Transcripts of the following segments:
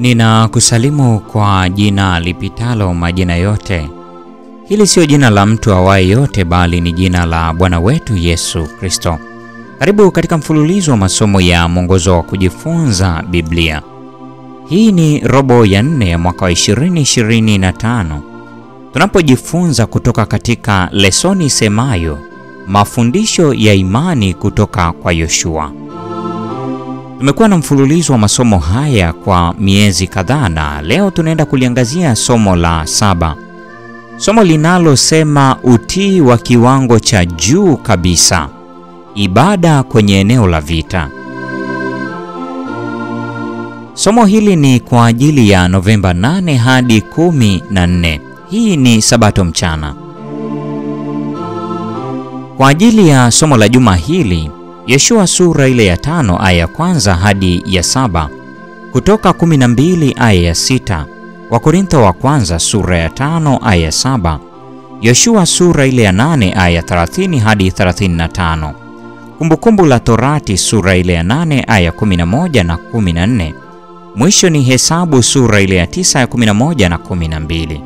Ninakusalimu kwa jina lipitalo majina yote. Hili sio jina la mtu awaye yote, bali ni jina la Bwana wetu Yesu Kristo. Karibu katika mfululizo wa masomo ya mwongozo wa kujifunza Biblia. Hii ni robo ya 4 ya mwaka wa 2025. Tunapojifunza kutoka katika lesoni semayo mafundisho ya imani kutoka kwa Yoshua. Tumekuwa na mfululizo wa masomo haya kwa miezi kadhaa na leo tunaenda kuliangazia somo la 7. Somo linalosema utii wa kiwango cha juu kabisa. Ibada kwenye eneo la vita. Somo hili ni kwa ajili ya Novemba 8 hadi 14. Hii ni Sabato mchana. Kwa ajili ya somo la juma hili, Yoshua sura ile ya 5 aya ya 1 hadi ya 7, Kutoka 12 aya ya 6, Wakorintho wa kwanza sura ya 5 aya ya 7, Yoshua sura ile ya 8 aya ya 30 hadi 35, Kumbukumbu la Torati sura ile ya 8 aya ya 11 na 14, mwisho ni Hesabu sura ile ya 9 ya 11 na 12.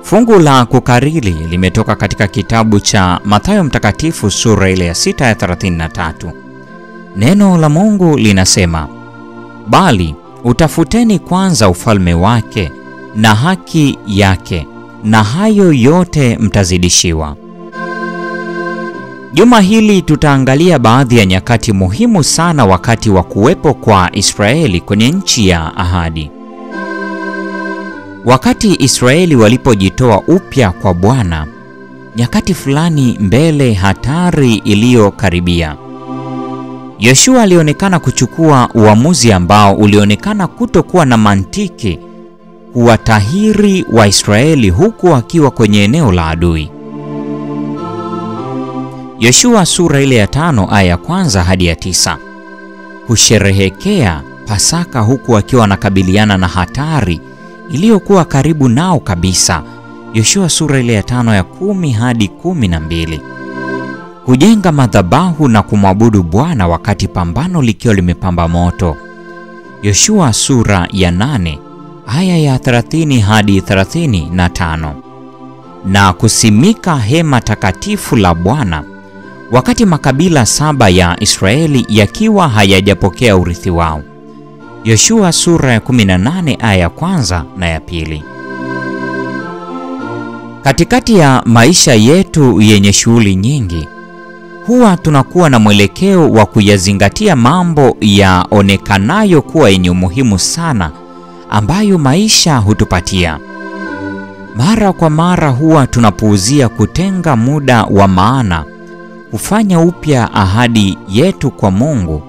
Fungu la kukariri limetoka katika kitabu cha Mathayo Mtakatifu sura ile ya 6 ya 33. Neno la Mungu linasema, bali utafuteni kwanza ufalme wake na haki yake, na hayo yote mtazidishiwa. Juma hili tutaangalia baadhi ya nyakati muhimu sana wakati wa kuwepo kwa Israeli kwenye nchi ya ahadi. Wakati Israeli walipojitoa upya kwa Bwana, nyakati fulani mbele hatari iliyokaribia. Yoshua alionekana kuchukua uamuzi ambao ulionekana kutokuwa na mantiki, kuwatahiri wa Israeli huku akiwa kwenye eneo la adui. Yoshua sura ile ya 5 aya ya 1 hadi ya 9. Kusherehekea Pasaka huku akiwa anakabiliana na hatari iliyokuwa karibu nao kabisa. Yoshua sura ile ya 5 ya 10 hadi 12. Kujenga madhabahu na kumwabudu Bwana wakati pambano likiwa limepamba moto. Yoshua sura ya 8 aya ya 30 hadi 35. Na kusimika hema takatifu la Bwana wakati makabila 7 ya Israeli yakiwa hayajapokea urithi wao. Yoshua sura ya 18 aya ya 1 na ya 2. Katikati ya maisha yetu yenye shughuli nyingi, huwa tunakuwa na mwelekeo wa kuyazingatia mambo yaonekanayo kuwa yenye umuhimu sana ambayo maisha hutupatia. Mara kwa mara huwa tunapuuzia kutenga muda wa maana, kufanya upya ahadi yetu kwa Mungu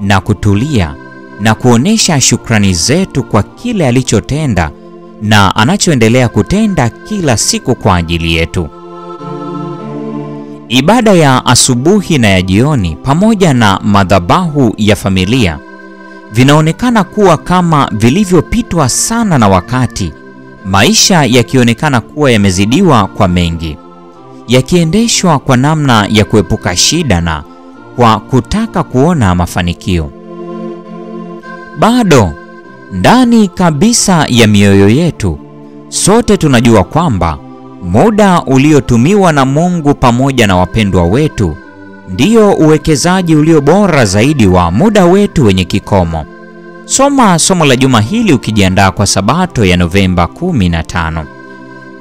na kutulia na kuonesha shukrani zetu kwa kile alichotenda na anachoendelea kutenda kila siku kwa ajili yetu. Ibada ya asubuhi na ya jioni pamoja na madhabahu ya familia vinaonekana kuwa kama vilivyopitwa sana na wakati, maisha yakionekana kuwa yamezidiwa kwa mengi, yakiendeshwa kwa namna ya kuepuka shida na kwa kutaka kuona mafanikio. Bado ndani kabisa ya mioyo yetu sote tunajua kwamba muda uliotumiwa na Mungu pamoja na wapendwa wetu ndio uwekezaji ulio bora zaidi wa muda wetu wenye kikomo. Soma somo la juma hili ukijiandaa kwa Sabato ya Novemba 15.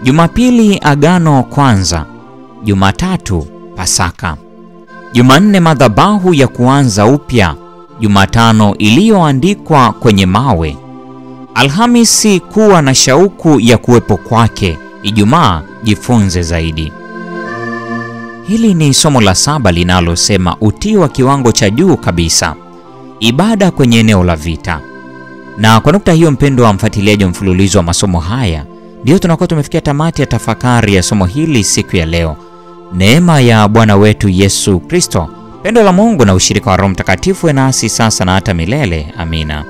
Jumapili Agano Kwanza, Jumatatu Pasaka, Jumanne madhabahu ya kuanza upya, Jumatano iliyoandikwa kwenye mawe, Alhamisi kuwa na shauku ya kuwepo kwake, Ijumaa jifunze zaidi. Hili ni somo la 7 linalosema utii wa kiwango cha juu kabisa. Ibada kwenye eneo la vita. Na kwa nukta hiyo, mpendwa wa mfuatiliaji wa mfululizo wa masomo haya, ndio tunakuwa tumefikia tamati ya tafakari ya somo hili siku ya leo. Neema ya Bwana wetu Yesu Kristo, pendo la Mungu na ushirika wa Roho Mtakatifu nasi sasa na hata milele. Amina.